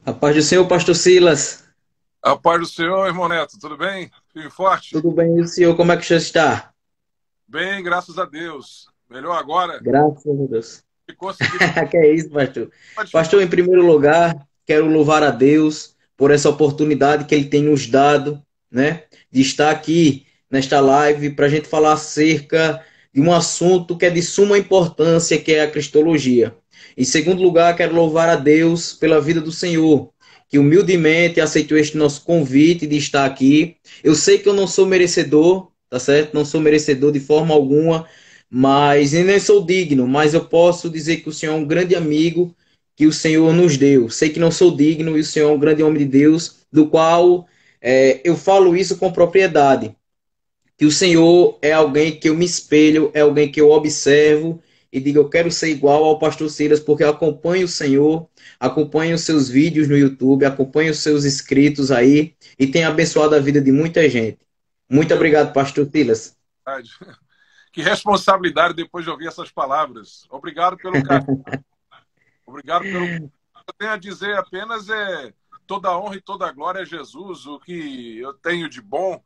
A paz do Senhor, pastor Silas. A paz do Senhor, irmão Neto, tudo bem? Firme e forte? Tudo bem, e o senhor? Como é que o senhor está? Bem, graças a Deus. Melhor agora Graças a Deus. que consegui Que é isso, pastor? uma Pastor, dificuldade. em primeiro lugar, quero louvar a Deus por essa oportunidade que Ele tem nos dado, né? De estar aqui nesta live para a gente falar acerca de um assunto que é de suma importância, que é a cristologia. Em segundo lugar, quero louvar a Deus pela vida do Senhor, que humildemente aceitou este nosso convite de estar aqui. Eu sei que eu não sou merecedor, tá certo? Não sou merecedor de forma alguma, mas e nem sou digno, mas eu posso dizer que o Senhor é um grande amigo que o Senhor nos deu. Sei que não sou digno e o Senhor é um grande homem de Deus, do qual eu falo isso com propriedade. Que o Senhor é alguém que eu me espelho, é alguém que eu observo e digo, eu quero ser igual ao pastor Silas, porque eu acompanho o Senhor, acompanho os seus vídeos no YouTube, acompanho os seus inscritos aí e tenho abençoado a vida de muita gente. Muito Meu obrigado, pastor Silas. Deus, que responsabilidade depois de ouvir essas palavras. Obrigado pelo carinho, obrigado pelo. Eu tenho a dizer apenas toda a honra e toda a glória a Jesus. O que eu tenho de bom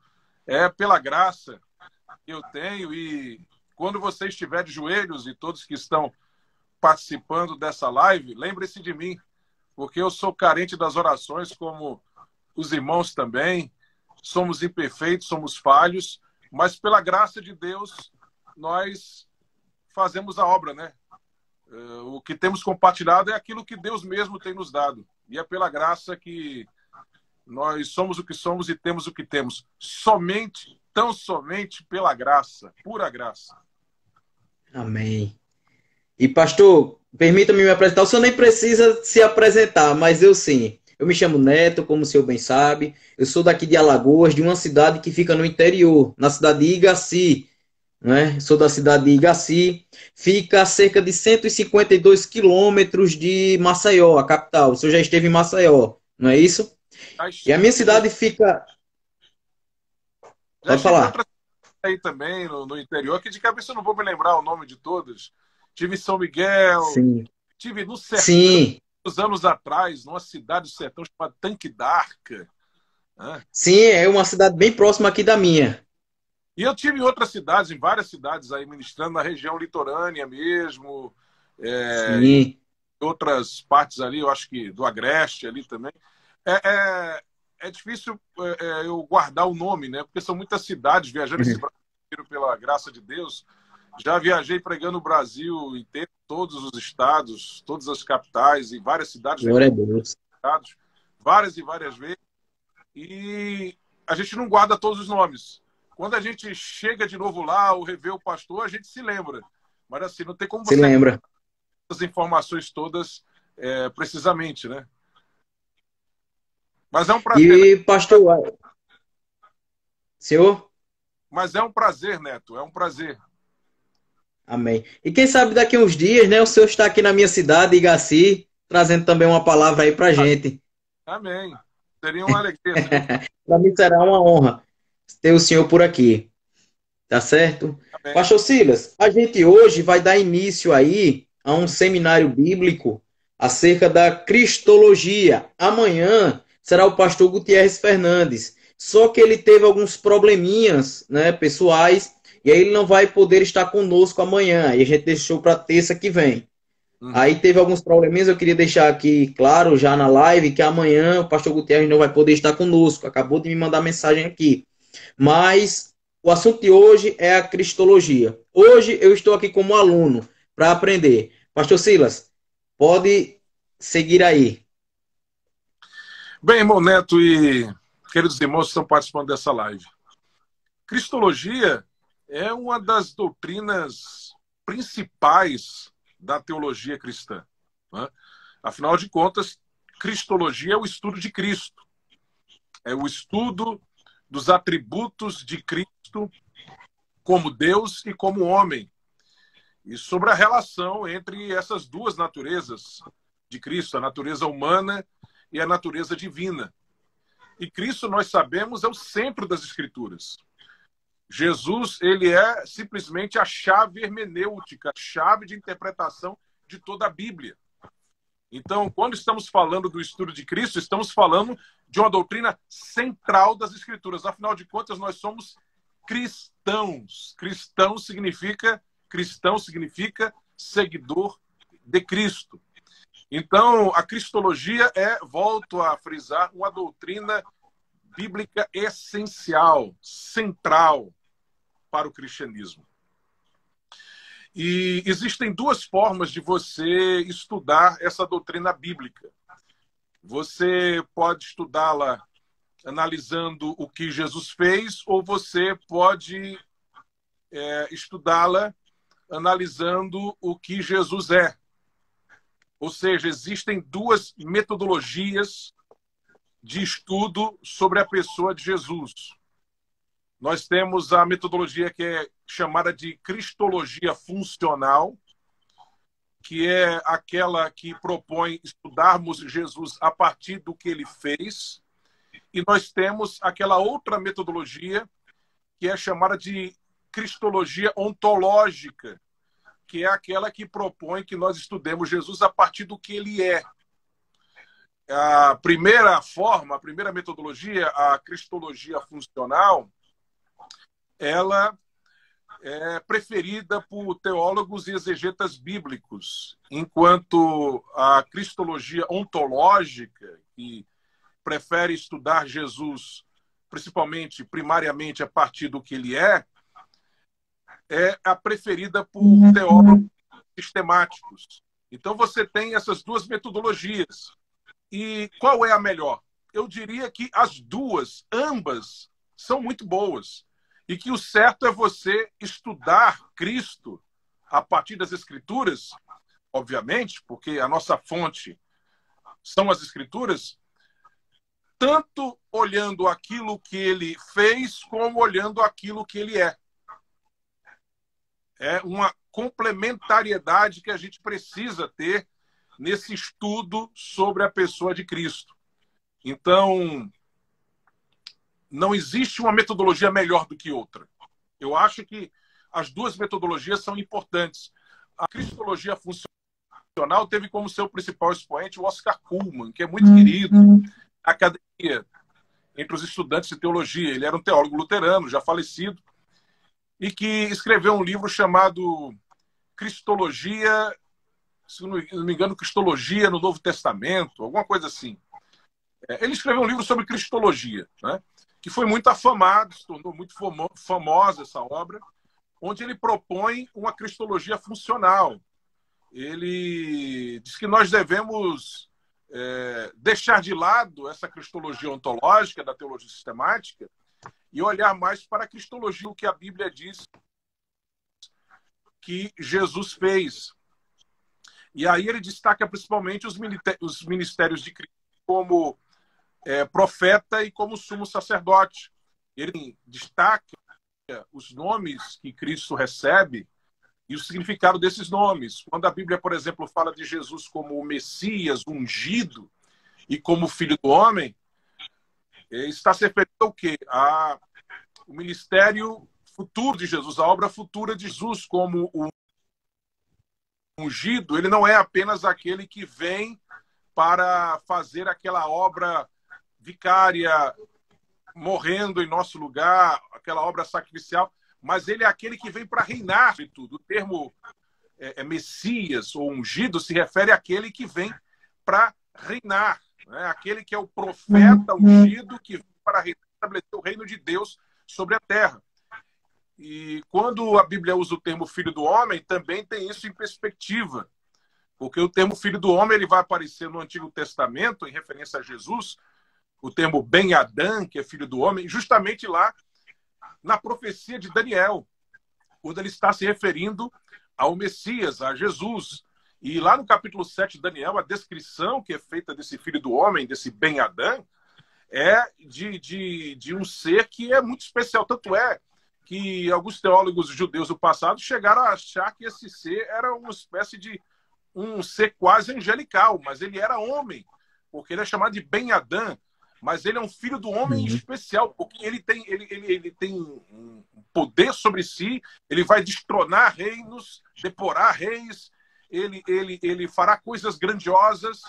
é pela graça que eu tenho. E quando você estiver de joelhos e todos que estão participando dessa live, lembre-se de mim, porque eu sou carente das orações, como os irmãos também. Somos imperfeitos, somos falhos, mas pela graça de Deus nós fazemos a obra, né? O que temos compartilhado é aquilo que Deus mesmo tem nos dado. E é pela graça que nós somos o que somos e temos o que temos. Somente, tão somente pela graça, pura graça. Amém. E pastor, permita-me me apresentar. O senhor nem precisa se apresentar, mas eu sim. Eu me chamo Neto, como o senhor bem sabe. Eu sou daqui de Alagoas, de uma cidade que fica no interior, na cidade de Igaci, né? Sou da cidade de Igaci. Fica a cerca de 152 quilômetros de Maceió, a capital. O senhor já esteve em Maceió, não é isso? Já E a minha estive, cidade fica. já Pode estive em falar. outra aí também, no interior, que de cabeça eu não vou me lembrar o nome de todas. Tive em São Miguel, Sim. tive no sertão, Sim. uns anos atrás, numa cidade do sertão chamada Tanque d'Arca, né? Sim, é uma cidade bem próxima aqui da minha. E eu tive em outras cidades, em várias cidades aí, ministrando na região litorânea mesmo, em Sim. outras partes ali, eu acho que do Agreste ali também. É, é, é difícil eu guardar o nome, né? Porque são muitas cidades viajando esse Brasil inteiro, pela graça de Deus. Já viajei pregando o Brasil inteiro, todos os estados, todas as capitais e várias cidades do Glória a interior, Deus. várias e várias vezes. E a gente não guarda todos os nomes. Quando a gente chega de novo lá ou revê o pastor, a gente se lembra. Mas assim, não tem como Se você lembra? as informações todas precisamente, né? Mas é um prazer, né? E, pastor, senhor? Mas é um prazer, Neto, é um prazer. Amém. E quem sabe daqui a uns dias, né, o senhor está aqui na minha cidade, Igaci, trazendo também uma palavra aí pra gente. Amém. Seria uma alegria se Deus. Para mim será uma honra ter o senhor por aqui, tá certo? Amém. Pastor Silas, a gente hoje vai dar início aí a um seminário bíblico acerca da cristologia. Amanhã será o pastor Gutierrez Fernandes. Só que ele teve alguns probleminhas, né, pessoais, e aí ele não vai poder estar conosco amanhã. E a gente deixou para terça que vem. Uhum. Aí teve alguns probleminhas, eu queria deixar aqui claro já na live que amanhã o pastor Gutierrez não vai poder estar conosco. Acabou de me mandar mensagem aqui. Mas o assunto de hoje é a cristologia. Hoje eu estou aqui como aluno para aprender. Pastor Silas, pode seguir aí. Bem, irmão Neto e queridos irmãos que estão participando dessa live. Cristologia é uma das doutrinas principais da teologia cristã, né? Afinal de contas, cristologia é o estudo de Cristo, é o estudo dos atributos de Cristo como Deus e como homem, e sobre a relação entre essas duas naturezas de Cristo, a natureza humana e a natureza divina. E Cristo, nós sabemos, é o centro das Escrituras. Jesus, ele é simplesmente a chave hermenêutica, a chave de interpretação de toda a Bíblia. Então, quando estamos falando do estudo de Cristo, estamos falando de uma doutrina central das Escrituras. Afinal de contas, nós somos cristãos. Cristão significa seguidor de Cristo. Então, a cristologia é, volto a frisar, uma doutrina bíblica essencial, central para o cristianismo. E existem duas formas de você estudar essa doutrina bíblica. Você pode estudá-la analisando o que Jesus fez, ou você pode estudá-la analisando o que Jesus é. Ou seja, existem duas metodologias de estudo sobre a pessoa de Jesus. Nós temos a metodologia que é chamada de cristologia funcional, que é aquela que propõe estudarmos Jesus a partir do que ele fez. E nós temos aquela outra metodologia que é chamada de cristologia ontológica, que é aquela que propõe que nós estudemos Jesus a partir do que ele é. A primeira forma, a primeira metodologia, a cristologia funcional, ela é preferida por teólogos e exegetas bíblicos, enquanto a cristologia ontológica, que prefere estudar Jesus, principalmente, primariamente, a partir do que ele é a preferida por teólogos sistemáticos. Então, você tem essas duas metodologias. E qual é a melhor? Eu diria que as duas, ambas, são muito boas. E que o certo é você estudar Cristo a partir das Escrituras, obviamente, porque a nossa fonte são as Escrituras, tanto olhando aquilo que ele fez, como olhando aquilo que ele é. É uma complementariedade que a gente precisa ter nesse estudo sobre a pessoa de Cristo. Então, não existe uma metodologia melhor do que outra. Eu acho que as duas metodologias são importantes. A cristologia funcional teve como seu principal expoente o Oscar Cullmann, que é muito querido na academia, entre os estudantes de teologia. Ele era um teólogo luterano, já falecido, e que escreveu um livro chamado Cristologia, se não me engano, Cristologia no Novo Testamento, alguma coisa assim. Ele escreveu um livro sobre cristologia, né, que foi muito afamado, se tornou muito famosa essa obra, onde ele propõe uma cristologia funcional. Ele diz que nós devemos deixar de lado essa cristologia ontológica da teologia sistemática e olhar mais para a cristologia, o que a Bíblia diz que Jesus fez. E aí ele destaca principalmente os ministérios de Cristo como profeta e como sumo sacerdote. Ele destaca os nomes que Cristo recebe e o significado desses nomes. Quando a Bíblia, por exemplo, fala de Jesus como o Messias, ungido, e como Filho do Homem, está se referindo ao quê? O ministério futuro de Jesus, a obra futura de Jesus como o ungido. Ele não é apenas aquele que vem para fazer aquela obra vicária, morrendo em nosso lugar, aquela obra sacrificial, mas ele é aquele que vem para reinar de tudo. O termo Messias ou ungido se refere àquele que vem para reinar, né? Aquele que é o profeta ungido que vem para estabelecer o reino de Deus sobre a terra. E quando a Bíblia usa o termo filho do homem, também tem isso em perspectiva, porque o termo filho do homem ele vai aparecer no Antigo Testamento, em referência a Jesus, o termo Ben Adã, que é filho do homem, justamente lá na profecia de Daniel, quando ele está se referindo ao Messias, a Jesus. E lá no capítulo 7 de Daniel, a descrição que é feita desse filho do homem, desse Ben Adã, é de um ser que é muito especial. Tanto é que alguns teólogos judeus do passado chegaram a achar que esse ser era uma espécie de um ser quase angelical, mas ele era homem, porque ele é chamado de Ben Adã, mas ele é um filho do homem especial, porque ele tem um poder sobre si, ele vai destronar reinos, deporar reis, ele fará coisas grandiosas,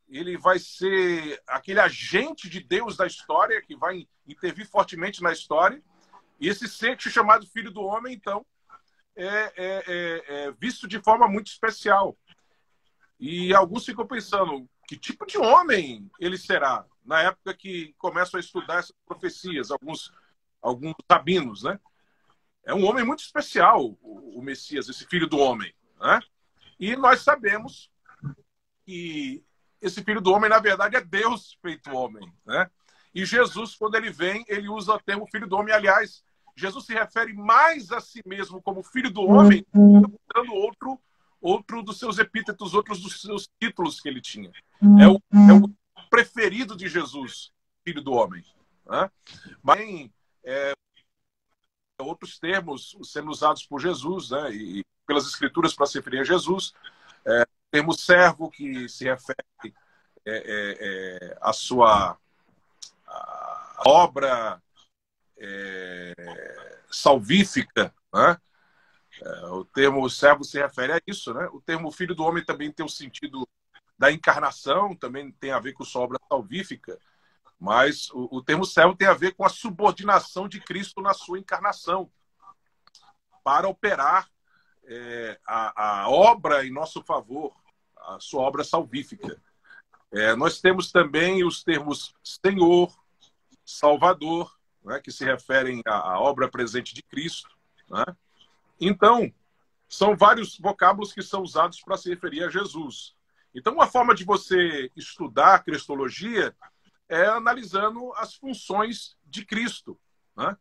ele vai ser aquele agente de Deus da história, que vai intervir fortemente na história. E esse ser chamado Filho do Homem, então, é visto de forma muito especial. E alguns ficam pensando, que tipo de homem ele será? Na época que começam a estudar essas profecias, alguns rabinos, né? É um homem muito especial, o Messias, esse Filho do Homem, né? E nós sabemos que esse Filho do Homem, na verdade, é Deus feito homem, né? E Jesus, quando ele vem, ele usa o termo Filho do Homem. Aliás, Jesus se refere mais a si mesmo como Filho do Homem, dando outro dos seus epítetos, outros dos seus títulos que ele tinha. É o preferido de Jesus, Filho do Homem, né? Mas outros termos sendo usados por Jesus, né, e pelas Escrituras para se referir a Jesus. O termo servo, que se refere à sua obra salvífica, né? O termo servo se refere a isso, né? O termo Filho do Homem também tem o sentido da encarnação, também tem a ver com sua obra salvífica, mas o termo servo tem a ver com a subordinação de Cristo na sua encarnação, para operar a obra em nosso favor, a sua obra salvífica. Nós temos também os termos Senhor, Salvador, né, que se referem à obra presente de Cristo, né? Então, são vários vocábulos que são usados para se referir a Jesus. Então, uma forma de você estudar a cristologia é analisando as funções de Cristo, né?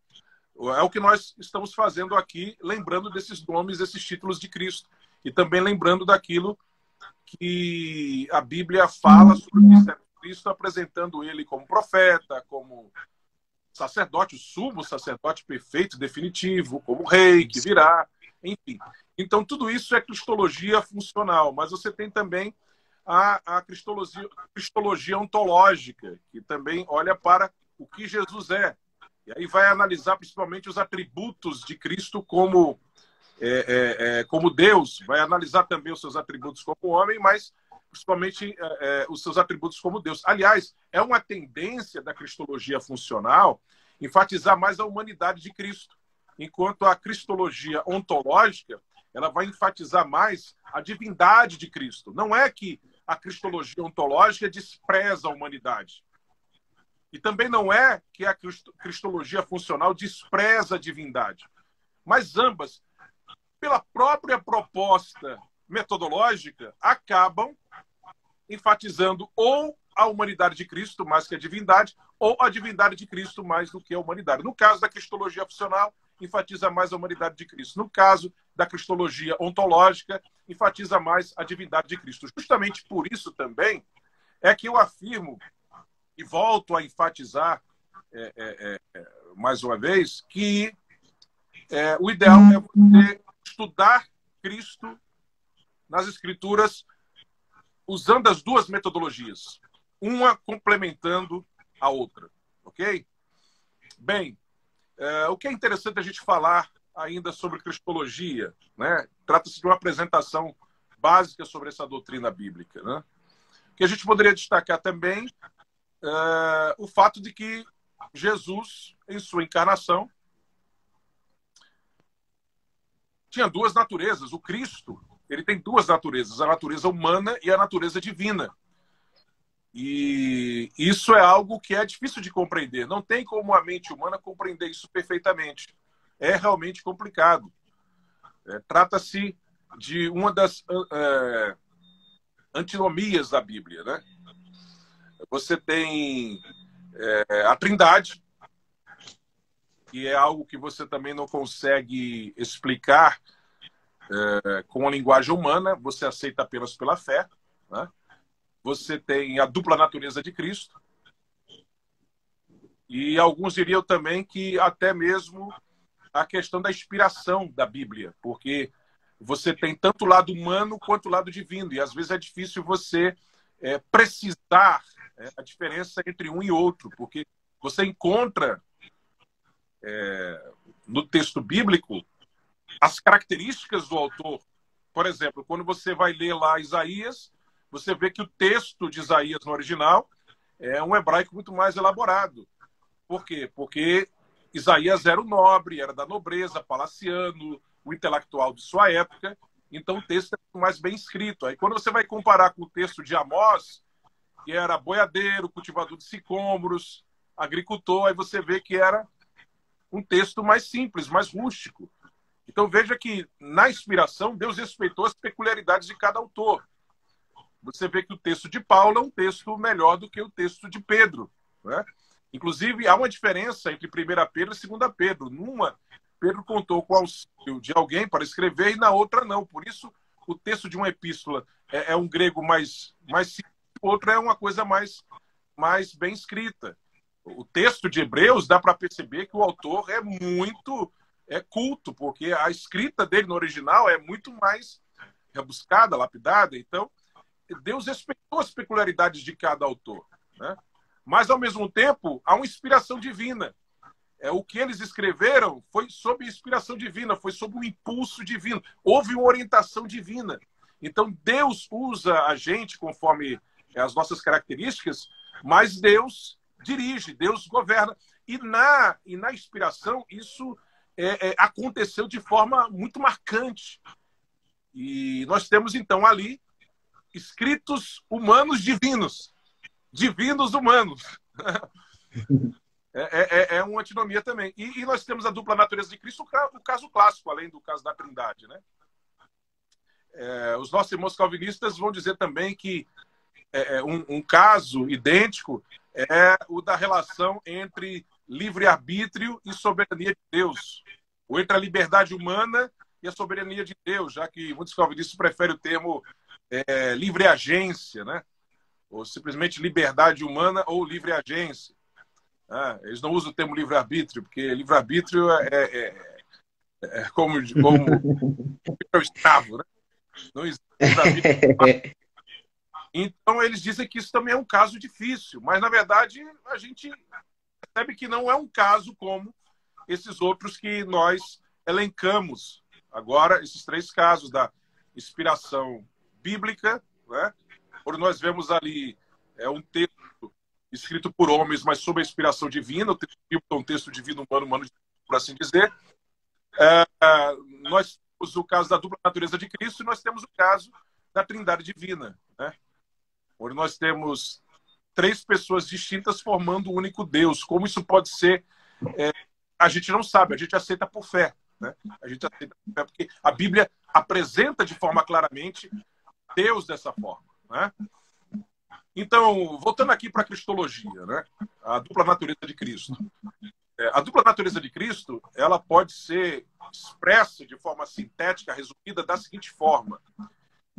É o que nós estamos fazendo aqui, lembrando desses nomes, desses títulos de Cristo. E também lembrando daquilo que a Bíblia fala sobre o ministério de Cristo, apresentando ele como profeta, como sacerdote, o sumo sacerdote perfeito, definitivo, como rei que virá, enfim. Então, tudo isso é cristologia funcional, mas você tem também a cristologia ontológica, que também olha para o que Jesus é. E aí vai analisar principalmente os atributos de Cristo como Deus, vai analisar também os seus atributos como homem, mas principalmente os seus atributos como Deus. Aliás, é uma tendência da cristologia funcional enfatizar mais a humanidade de Cristo, enquanto a cristologia ontológica ela vai enfatizar mais a divindade de Cristo. Não é que a cristologia ontológica despreza a humanidade. E também não é que a cristologia funcional despreza a divindade. Mas ambas, pela própria proposta metodológica, acabam enfatizando ou a humanidade de Cristo mais que a divindade, ou a divindade de Cristo mais do que a humanidade. No caso da cristologia funcional, enfatiza mais a humanidade de Cristo. No caso da cristologia ontológica, enfatiza mais a divindade de Cristo. Justamente por isso também é que eu afirmo e volto a enfatizar mais uma vez que o ideal é você estudar Cristo nas Escrituras usando as duas metodologias, uma complementando a outra, ok? Bem, o que é interessante a gente falar ainda sobre cristologia, né? Trata-se de uma apresentação básica sobre essa doutrina bíblica, né? Que a gente poderia destacar também o fato de que Jesus, em sua encarnação, tinha duas naturezas. O Cristo, ele tem duas naturezas, a natureza humana e a natureza divina. E isso é algo que é difícil de compreender. Não tem como a mente humana compreender isso perfeitamente. É realmente complicado. Trata-se de uma das antinomias da Bíblia, né? Você tem a Trindade, que é algo que você também não consegue explicar com a linguagem humana, você aceita apenas pela fé, né? Você tem a dupla natureza de Cristo, e alguns diriam também que até mesmo a questão da inspiração da Bíblia, porque você tem tanto o lado humano quanto o lado divino, e às vezes é difícil você precisar a diferença entre um e outro, porque você encontra no texto bíblico as características do autor Por exemplo, quando você vai ler lá Isaías, você vê que o texto de Isaías no original é um hebraico muito mais elaborado. Por quê? Porque Isaías era o nobre, era da nobreza, palaciano, o intelectual de sua época, então o texto é muito mais bem escrito. Aí quando você vai comparar com o texto de Amós, que era boiadeiro, cultivador de sicômoros, agricultor, aí você vê que era um texto mais simples, mais rústico. Então veja que na inspiração Deus respeitou as peculiaridades de cada autor. Você vê que o texto de Paulo é um texto melhor do que o texto de Pedro, né? Inclusive, há uma diferença entre 1 Pedro e 2 Pedro. Numa, Pedro contou com o auxílio de alguém para escrever e na outra não. Por isso, o texto de uma epístola é um grego mais simples, o outro é uma coisa mais bem escrita. O texto de Hebreus dá para perceber que o autor é muito culto, porque a escrita dele no original é muito mais rebuscada, lapidada. Então, Deus respeitou as peculiaridades de cada autor, né? Mas, ao mesmo tempo, há uma inspiração divina. O que eles escreveram foi sob inspiração divina, foi sob um impulso divino. Houve uma orientação divina. Então, Deus usa a gente conforme as nossas características, mas Deus dirige, Deus governa. E na inspiração, isso aconteceu de forma muito marcante. E nós temos, então, ali escritos humanos divinos. Divinos humanos. É uma antinomia também. E nós temos a dupla natureza de Cristo, o caso clássico, além do caso da Trindade, né? Os nossos irmãos calvinistas vão dizer também que um caso idêntico é o da relação entre livre-arbítrio e soberania de Deus, ou entre a liberdade humana e a soberania de Deus, já que muitos calvinistas preferem o termo livre-agência, né? Ou simplesmente liberdade humana ou livre-agência. Eles não usam o termo livre-arbítrio, porque livre-arbítrio é como o escravo, né? Não existe livre-arbítrio. Então, eles dizem que isso também é um caso difícil, mas, na verdade, a gente percebe que não é um caso como esses outros que nós elencamos agora, esses 3 casos da inspiração bíblica, né? Por nós vemos ali um texto escrito por homens, mas sob a inspiração divina. O texto bíblico é um texto divino, humano, por assim dizer. Nós temos o caso da dupla natureza de Cristo e nós temos o caso da Trindade divina, né? Onde nós temos 3 pessoas distintas formando um único Deus. Como isso pode ser? A gente não sabe, a gente aceita por fé, né? A gente aceita por fé porque a Bíblia apresenta de forma claramente Deus dessa forma, né? Então, voltando aqui para a cristologia, né? A dupla natureza de Cristo. A dupla natureza de Cristo, ela pode ser expressa de forma sintética, resumida da seguinte forma: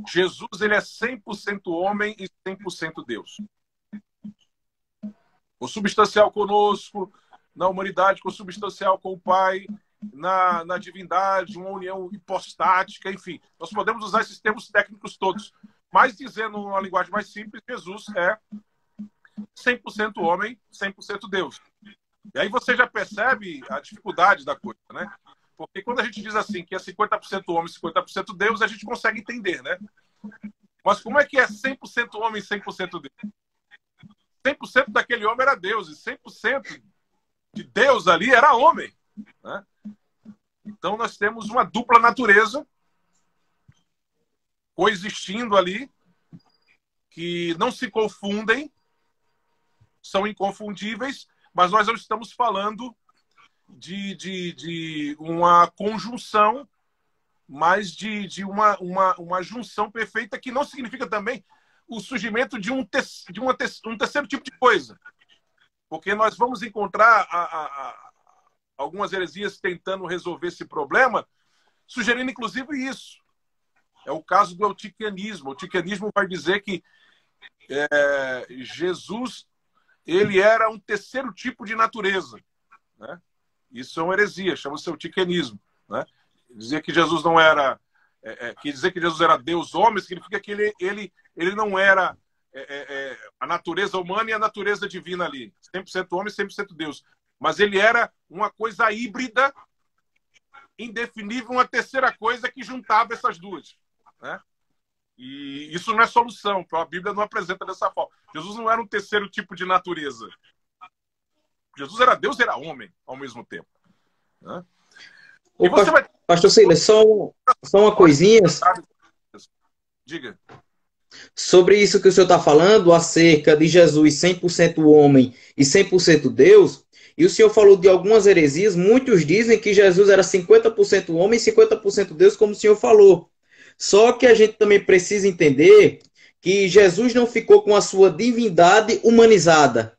Jesus, ele é 100% homem e 100% Deus. Consubstancial conosco, na humanidade, consubstancial com o Pai, na divindade, uma união hipostática, enfim. Nós podemos usar esses termos técnicos todos, mas dizendo uma linguagem mais simples, Jesus é 100% homem, 100% Deus. E aí você já percebe a dificuldade da coisa, né? Porque quando a gente diz assim que é 50% homem, 50% Deus, a gente consegue entender, né? Mas como é que é 100% homem e 100% Deus? 100% daquele homem era Deus e 100% de Deus ali era homem, né? Então nós temos uma dupla natureza coexistindo ali, que não se confundem, são inconfundíveis, mas nós não estamos falando de uma conjunção, mas de uma junção perfeita, que não significa também o surgimento de um terceiro tipo de coisa. Porque nós vamos encontrar algumas heresias tentando resolver esse problema, sugerindo inclusive isso. É o caso do eutiquianismo. O eutiquianismo vai dizer que Jesus, ele era um terceiro tipo de natureza, né? Isso é uma heresia, chama-se eutiquianismo, né? Dizer que Jesus não era... dizer que Jesus era Deus homem significa que ele não era a natureza humana e a natureza divina ali. 100% homem, 100% Deus. Mas ele era uma coisa híbrida, indefinível, uma terceira coisa que juntava essas duas. né? E isso não é solução, porque a Bíblia não apresenta dessa forma. Jesus não era um terceiro tipo de natureza. Jesus era Deus e era homem ao mesmo tempo, né? E Ô, você vai... pastor Silas, só uma coisinha Diga. sobre isso que o senhor está falando, acerca de Jesus 100% homem e 100% Deus. E o senhor falou de algumas heresias. Muitos dizem que Jesus era 50% homem e 50% Deus, como o senhor falou. Só que a gente também precisa entender que Jesus não ficou com a sua divindade humanizada.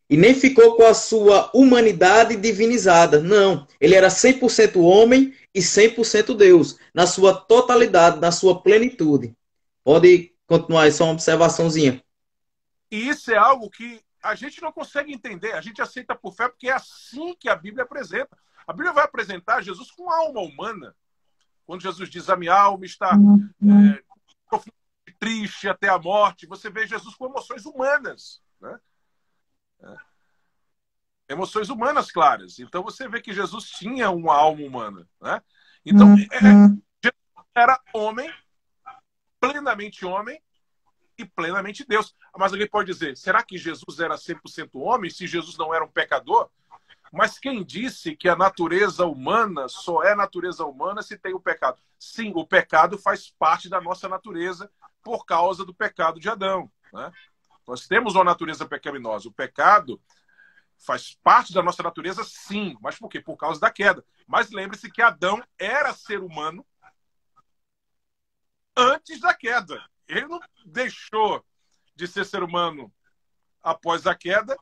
E nem ficou com a sua humanidade divinizada. Não. Ele era 100% homem e 100% Deus. Na sua totalidade, na sua plenitude. Pode continuar, é só uma observaçãozinha. E isso é algo que a gente não consegue entender. A gente aceita por fé porque é assim que a Bíblia apresenta. A Bíblia vai apresentar Jesus com alma humana. Quando Jesus diz, a minha alma está profundamente triste até a morte, você vê Jesus com emoções humanas, né? Emoções humanas claras. Então você vê que Jesus tinha uma alma humana, né? Então, Jesus era homem, plenamente homem e plenamente Deus. Mas alguém pode dizer, será que Jesus era 100% homem, se Jesus não era um pecador? Mas quem disse que a natureza humana só é natureza humana se tem o pecado? Sim, o pecado faz parte da nossa natureza por causa do pecado de Adão, né? Nós temos uma natureza pecaminosa. O pecado faz parte da nossa natureza, sim. Mas por quê? Por causa da queda. Mas lembre-se que Adão era ser humano antes da queda. Ele não deixou de ser humano após a queda,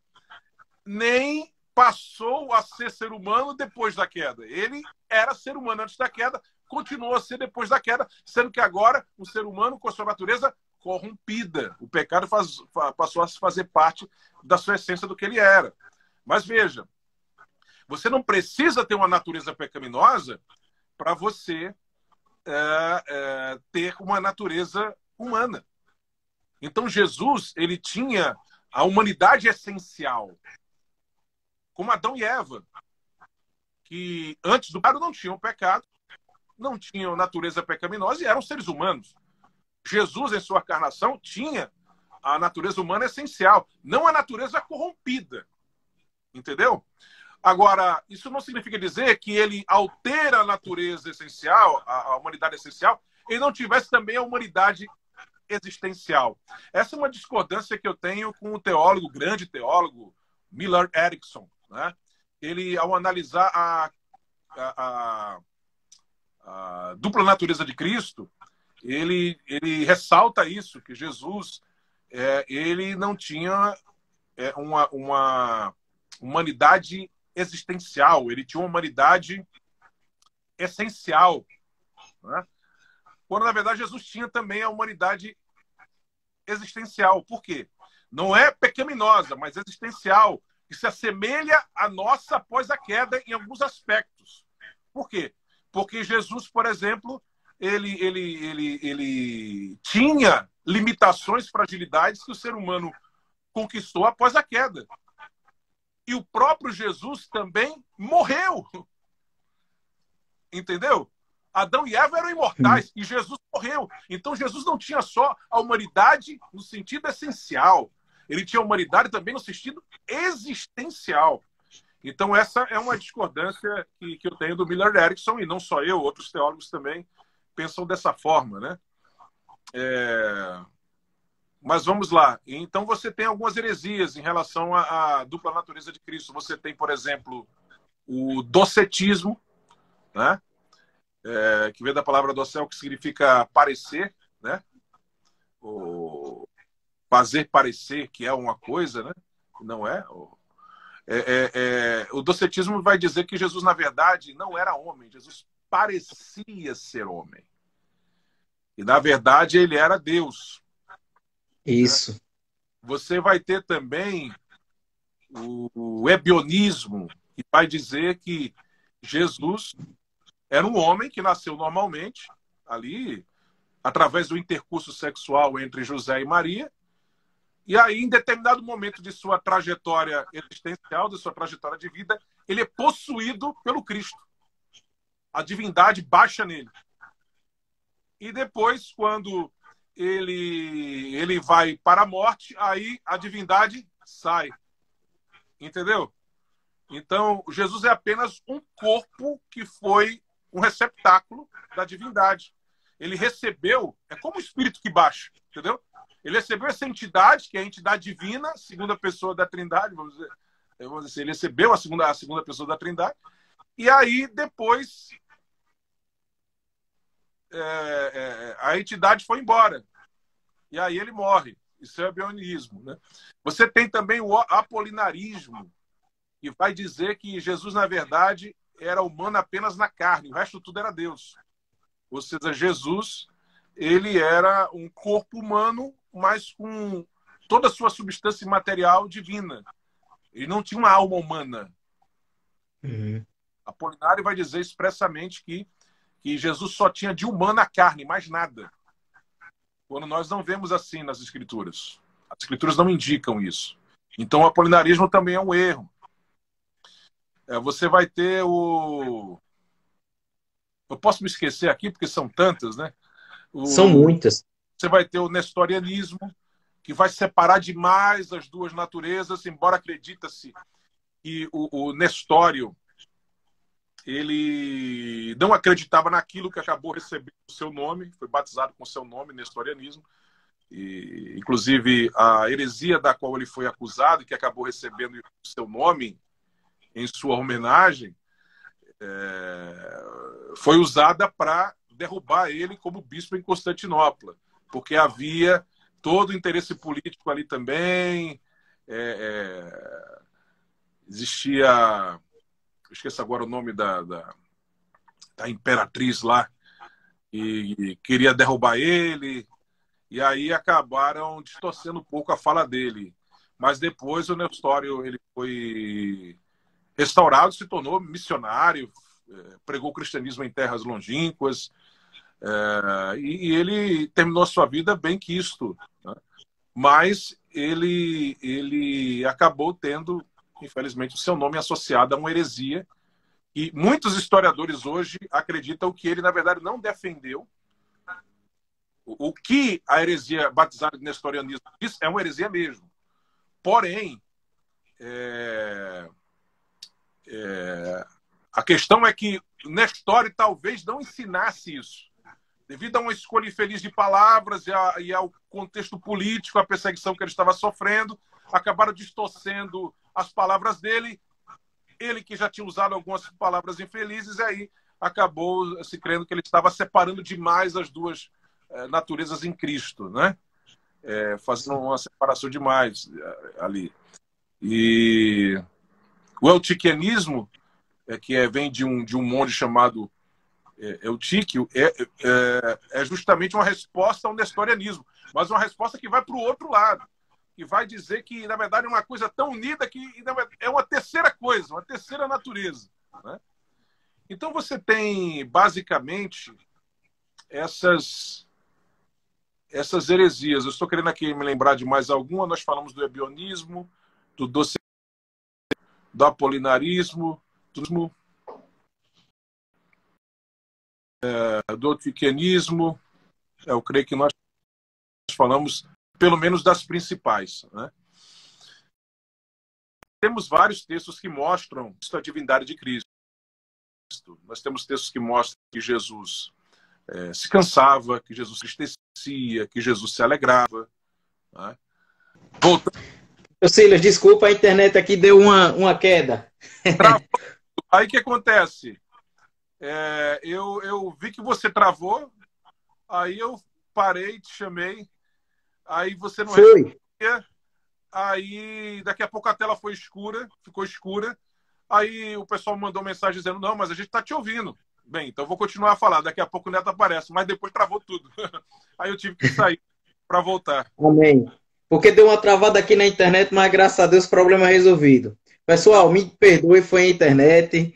nem passou a ser humano depois da queda. Ele era ser humano antes da queda, continuou a ser depois da queda, sendo que agora o ser humano com a sua natureza corrompida. O pecado passou a fazer parte da sua essência do que ele era. Mas veja, você não precisa ter uma natureza pecaminosa para você ter uma natureza humana. Então Jesus, ele tinha a humanidade essencial, como Adão e Eva, que antes do pecado não tinham pecado, não tinham natureza pecaminosa e eram seres humanos. Jesus, em sua encarnação, tinha a natureza humana essencial, não a natureza corrompida. Entendeu? Agora, isso não significa dizer que ele, ao ter a natureza essencial, a humanidade essencial, ele não tivesse também a humanidade existencial. Essa é uma discordância que eu tenho com o teólogo, o grande teólogo, Millard Erickson, né? Ele, ao analisar a dupla natureza de Cristo, ele ressalta isso, que Jesus ele não tinha uma humanidade existencial, ele tinha uma humanidade essencial, né? Quando, na verdade, Jesus tinha também a humanidade existencial. Por quê? Não é pecaminosa, mas existencial, que se assemelha à nossa após a queda em alguns aspectos. Por quê? Porque Jesus, por exemplo, ele tinha limitações, fragilidades que o ser humano conquistou após a queda. E o próprio Jesus também morreu. Entendeu? Adão e Eva eram imortais e Jesus morreu. Então Jesus não tinha só a humanidade no sentido essencial. Ele tinha a humanidade também no sentido existencial. Então essa é uma discordância que eu tenho do Millard Erickson, e não só eu, outros teólogos também pensam dessa forma, né? Mas vamos lá. Então você tem algumas heresias em relação à dupla natureza de Cristo. Você tem, por exemplo, o docetismo, né? Que vem da palavra docel, que significa parecer, né? O fazer parecer que é uma coisa, né? Não é. O docetismo vai dizer que Jesus, na verdade, não era homem. Jesus parecia ser homem. E, na verdade, ele era Deus. Isso. Né? Você vai ter também o ebionismo, que vai dizer que Jesus era um homem que nasceu normalmente, ali, através do intercurso sexual entre José e Maria, e aí, em determinado momento de sua trajetória existencial, de sua trajetória de vida, ele é possuído pelo Cristo. A divindade baixa nele. e depois, quando ele vai para a morte, aí a divindade sai. Entendeu? Então, Jesus é apenas um corpo que foi um receptáculo da divindade. Ele recebeu, é como o espírito que baixa, entendeu? Ele recebeu essa entidade, que é a entidade divina, segunda pessoa da Trindade, vamos dizer assim, ele recebeu a segunda pessoa da Trindade, e aí depois a entidade foi embora. E aí ele morre. Isso é o bionismo, né? Você tem também o apolinarismo, que vai dizer que Jesus, na verdade, era humano apenas na carne, o resto tudo era Deus. Ou seja, Jesus, ele era um corpo humano, mas com toda a sua substância material divina. Ele não tinha uma alma humana. Uhum. Apolinário vai dizer expressamente que Jesus só tinha de humano a carne, mais nada. Quando nós não vemos assim nas Escrituras. As Escrituras não indicam isso. Então, o apolinarismo também é um erro. Você vai ter o... Eu posso me esquecer aqui, porque são tantas, né? São muitas. Você vai ter o nestorianismo, que vai separar demais as duas naturezas, embora acredita-se que o Nestório ele não acreditava naquilo que acabou recebendo o seu nome, foi batizado com o seu nome, nestorianismo. E, inclusive, a heresia da qual ele foi acusado, que acabou recebendo o seu nome em sua homenagem, foi usada para derrubar ele como bispo em Constantinopla, porque havia todo o interesse político ali também. Existia... esqueço agora o nome da imperatriz lá, e queria derrubar ele, e aí acabaram distorcendo um pouco a fala dele. Mas depois o Nestório ele foi restaurado, se tornou missionário, pregou o cristianismo em terras longínquas, e ele terminou a sua vida bem quisto, né? Mas ele acabou tendo, infelizmente, o seu nome associado a uma heresia. E muitos historiadores hoje acreditam que ele, na verdade, não defendeu. O que a heresia batizada de nestorianismo diz é uma heresia mesmo. Porém, a questão é que Nestório talvez não ensinasse isso. Devido a uma escolha infeliz de palavras e ao contexto político, a perseguição que ele estava sofrendo, acabaram distorcendo as palavras dele. Ele que já tinha usado algumas palavras infelizes, e aí acabou se crendo que ele estava separando demais as duas naturezas em Cristo, né? Fazendo uma separação demais ali. E o eutiquianismo, que vem de um monge chamado Eutíquio, é justamente uma resposta ao nestorianismo, mas uma resposta que vai para o outro lado, que vai dizer que, na verdade, é uma coisa tão unida que é uma terceira coisa, uma terceira natureza, né? Então você tem, basicamente, essas heresias. Eu estou querendo aqui me lembrar de mais alguma. Nós falamos do ebionismo, do apolinarismo, do eutiquianismo. Eu creio que nós falamos, pelo menos, das principais, né? Temos vários textos que mostram a divindade de Cristo. Nós temos textos que mostram que Jesus se cansava, que Jesus tristecia, que Jesus se alegrava, né? Voltando... Silas, desculpa, a internet aqui deu uma queda. Aí o que acontece? Eu vi que você travou, aí eu parei, te chamei, aí você não respondia, aí daqui a pouco a tela foi escura, ficou escura, aí o pessoal mandou mensagem dizendo, não, mas a gente está te ouvindo. Bem, então eu vou continuar a falar, daqui a pouco o Neto aparece, mas depois travou tudo. Aí eu tive que sair para voltar. Amém. Porque deu uma travada aqui na internet, mas graças a Deus o problema é resolvido. Pessoal, me perdoe, foi a internet,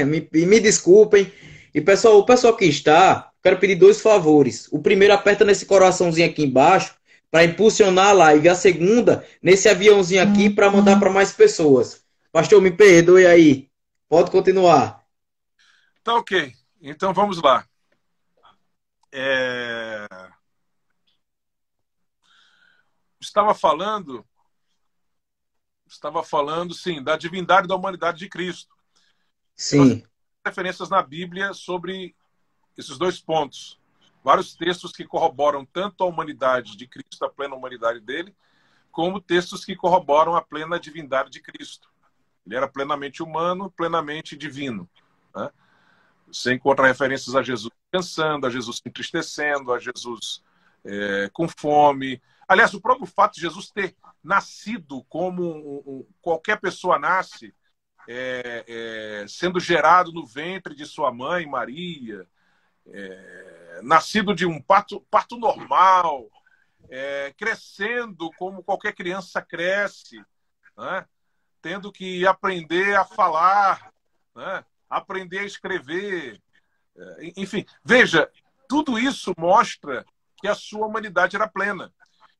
me desculpem. E pessoal, o pessoal que está, quero pedir dois favores. O primeiro, aperta nesse coraçãozinho aqui embaixo para impulsionar a live. A segunda, nesse aviãozinho aqui para mandar para mais pessoas. Pastor, me perdoe aí. Pode continuar. Tá ok. Então vamos lá. é, estava falando, sim, da divindade da humanidade de Cristo. Nós temos Sim, referências na Bíblia sobre esses dois pontos. Vários textos que corroboram tanto a humanidade de Cristo, a plena humanidade dele, como textos que corroboram a plena divindade de Cristo. Ele era plenamente humano, plenamente divino. Né? Você encontra referências a Jesus cansando, a Jesus se entristecendo, a Jesus com fome. Aliás, o próprio fato de Jesus ter nascido como qualquer pessoa nasce, sendo gerado no ventre de sua mãe, Maria, nascido de um parto normal, crescendo como qualquer criança cresce, né? Tendo que aprender a falar, né? Aprender a escrever. Enfim, veja, tudo isso mostra que a sua humanidade era plena.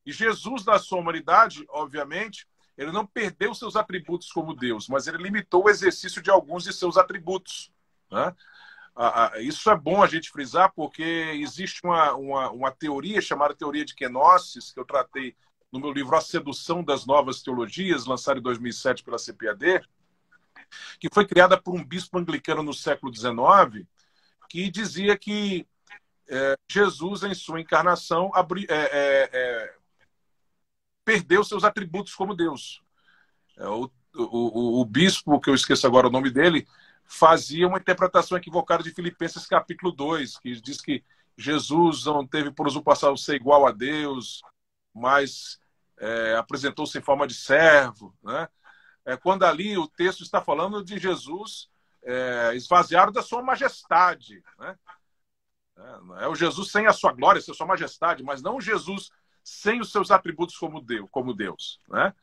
E Jesus, na sua humanidade, obviamente, ele não perdeu seus atributos como Deus, mas ele limitou o exercício de alguns de seus atributos. Né? Isso é bom a gente frisar, porque existe uma teoria chamada teoria de Kenosis, que eu tratei no meu livro A Sedução das Novas Teologias, lançado em 2007 pela CPAD, que foi criada por um bispo anglicano no século XIX, que dizia que Jesus, em sua encarnação, perdeu seus atributos como Deus. O bispo, que eu esqueço agora o nome dele, fazia uma interpretação equivocada de Filipenses capítulo 2, que diz que Jesus não teve por usurpação ser igual a Deus, mas apresentou-se em forma de servo. Né? Quando ali o texto está falando de Jesus esvaziado da sua majestade. Né? É o Jesus sem a sua glória, sem a sua majestade, mas não o Jesus sem os seus atributos como Deus. Né?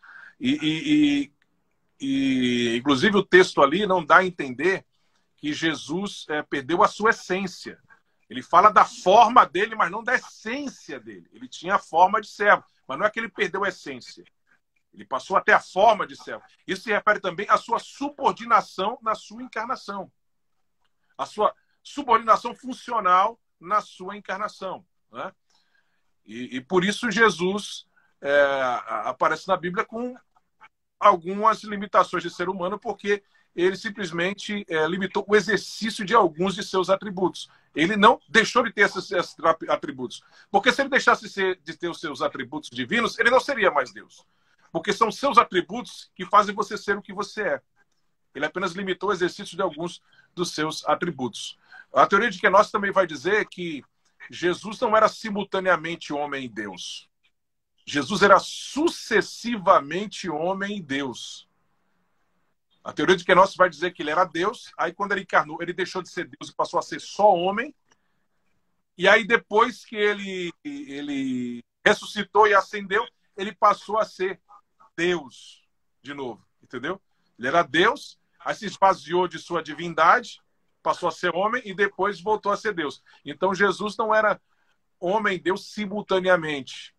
Inclusive, o texto ali não dá a entender que Jesus perdeu a sua essência. Ele fala da forma dele, mas não da essência dele. Ele tinha a forma de servo, mas não é que ele perdeu a essência. Ele passou até a forma de servo. Isso se refere também à sua subordinação na sua encarnação. A sua subordinação funcional na sua encarnação. Né? E por isso Jesus aparece na Bíblia com algumas limitações de ser humano, porque ele simplesmente limitou o exercício de alguns de seus atributos. Ele não deixou de ter esses atributos. Porque se ele deixasse de ter os seus atributos divinos, ele não seria mais Deus. Porque são seus atributos que fazem você ser o que você é. Ele apenas limitou o exercício de alguns dos seus atributos. A teoria de Kenosis também vai dizer que Jesus não era simultaneamente homem e Deus. Jesus era sucessivamente homem e Deus. A teoria de Kenosis vai dizer que ele era Deus, aí quando ele encarnou, ele deixou de ser Deus e passou a ser só homem, e aí depois que ele ressuscitou e ascendeu, ele passou a ser Deus de novo, entendeu? Ele era Deus, aí se esvaziou de sua divindade, passou a ser homem e depois voltou a ser Deus. Então Jesus não era homem e Deus simultaneamente.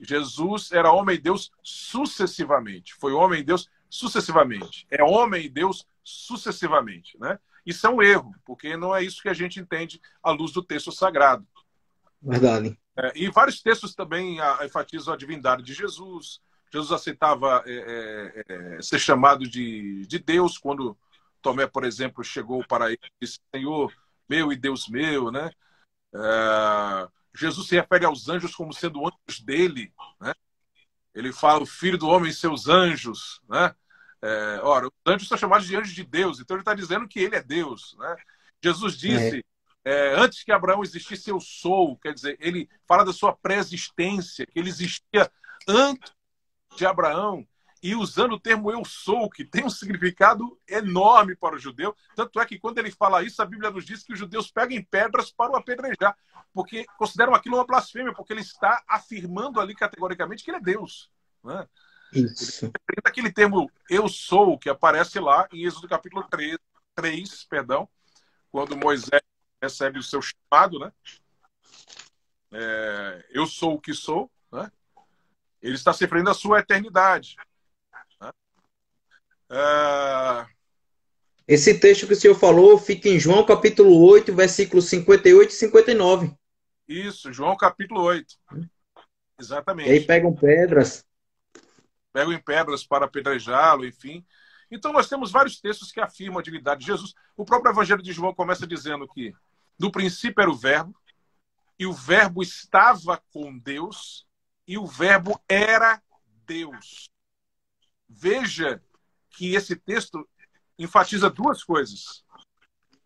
Jesus era homem e Deus sucessivamente. Foi homem e Deus sucessivamente. É homem e Deus sucessivamente. Né? Isso é um erro, porque não é isso que a gente entende à luz do texto sagrado. verdade. E vários textos também enfatizam a divindade de Jesus. Jesus aceitava ser chamado de Deus quando Tomé, por exemplo, chegou para ele e disse: Senhor meu e Deus meu. Né? Jesus se refere aos anjos como sendo anjos dele. Né? Ele fala o filho do homem e seus anjos. Né? Ora, os anjos são chamados de anjos de Deus, então ele está dizendo que ele é Deus. Né? Jesus disse, antes que Abraão existisse, eu sou. Quer dizer, ele fala da sua pré-existência, que ele existia antes de Abraão, e usando o termo eu sou, que tem um significado enorme para o judeu. Tanto é que quando ele fala isso, a Bíblia nos diz que os judeus pegam pedras para o apedrejar, porque consideram aquilo uma blasfêmia, porque ele está afirmando ali categoricamente que ele é Deus. Né? Isso. Ele representa aquele termo eu sou, que aparece lá em Êxodo capítulo 3, quando Moisés recebe o seu chamado, né? Eu sou o que sou, né? Ele está se referindo à sua eternidade. Né? Esse texto que o senhor falou fica em João capítulo 8, versículos 58 e 59. Isso, João capítulo 8. E aí Exatamente. pegam pedras. Pegam em pedras para apedrejá-lo, enfim. Então nós temos vários textos que afirmam a divindade de Jesus. O próprio Evangelho de João começa dizendo que no princípio era o Verbo, e o Verbo estava com Deus, e o Verbo era Deus. Veja que esse texto enfatiza duas coisas,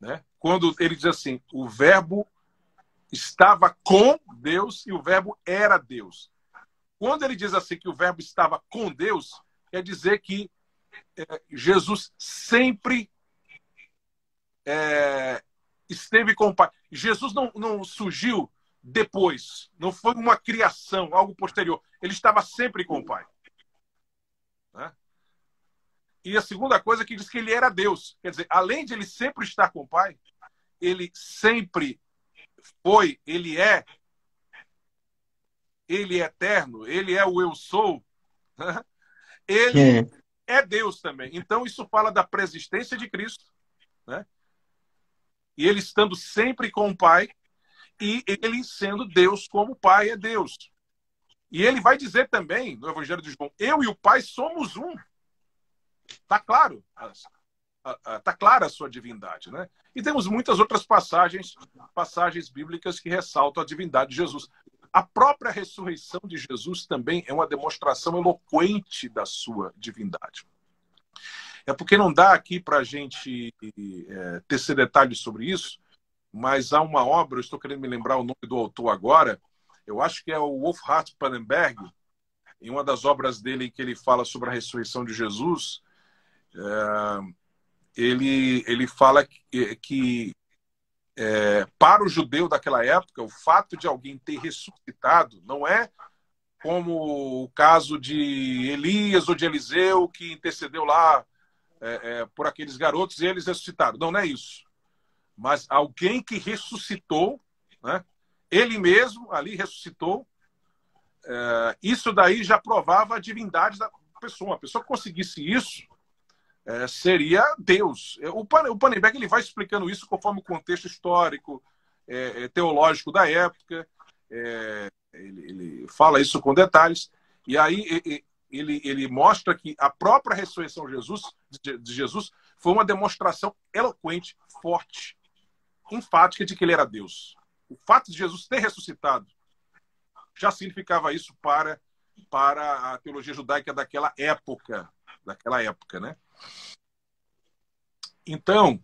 né? Quando ele diz assim, o Verbo estava com Deus e o Verbo era Deus. Quando ele diz assim que o Verbo estava com Deus, quer dizer que Jesus sempre esteve com o Pai. Jesus não surgiu depois, não foi uma criação, algo posterior. Ele estava sempre com o Pai. Né? E a segunda coisa que diz que ele era Deus. Quer dizer, além de ele sempre estar com o Pai, ele sempre foi, ele é eterno, ele é o eu sou, né? Ele é Deus também. Então isso fala da preexistência de Cristo, né? E ele estando sempre com o Pai, e ele sendo Deus como o Pai é Deus. E ele vai dizer também, no Evangelho de João, eu e o Pai somos um. Está claro. Está clara a sua divindade, né? E temos muitas outras passagens bíblicas que ressaltam a divindade de Jesus. A própria ressurreição de Jesus também é uma demonstração eloquente da sua divindade. É porque não dá aqui para a gente tecer detalhes sobre isso, mas há uma obra, eu estou querendo me lembrar o nome do autor agora, eu acho que é o Wolfhard Pannenberg, em uma das obras dele em que ele fala sobre a ressurreição de Jesus, ele fala que para o judeu daquela época, o fato de alguém ter ressuscitado não é como o caso de Elias ou de Eliseu, que intercedeu lá por aqueles garotos e eles ressuscitaram. Não é isso. Mas alguém que ressuscitou, né? Ele mesmo ali ressuscitou, isso daí já provava a divindade da pessoa. Uma pessoa que conseguisse isso, seria Deus. O Pannenberg ele vai explicando isso conforme o contexto histórico, teológico da época. Ele fala isso com detalhes. E aí ele mostra que a própria ressurreição de Jesus foi uma demonstração eloquente, forte, enfática de que ele era Deus. O fato de Jesus ter ressuscitado já significava isso para a teologia judaica daquela época, né? Então,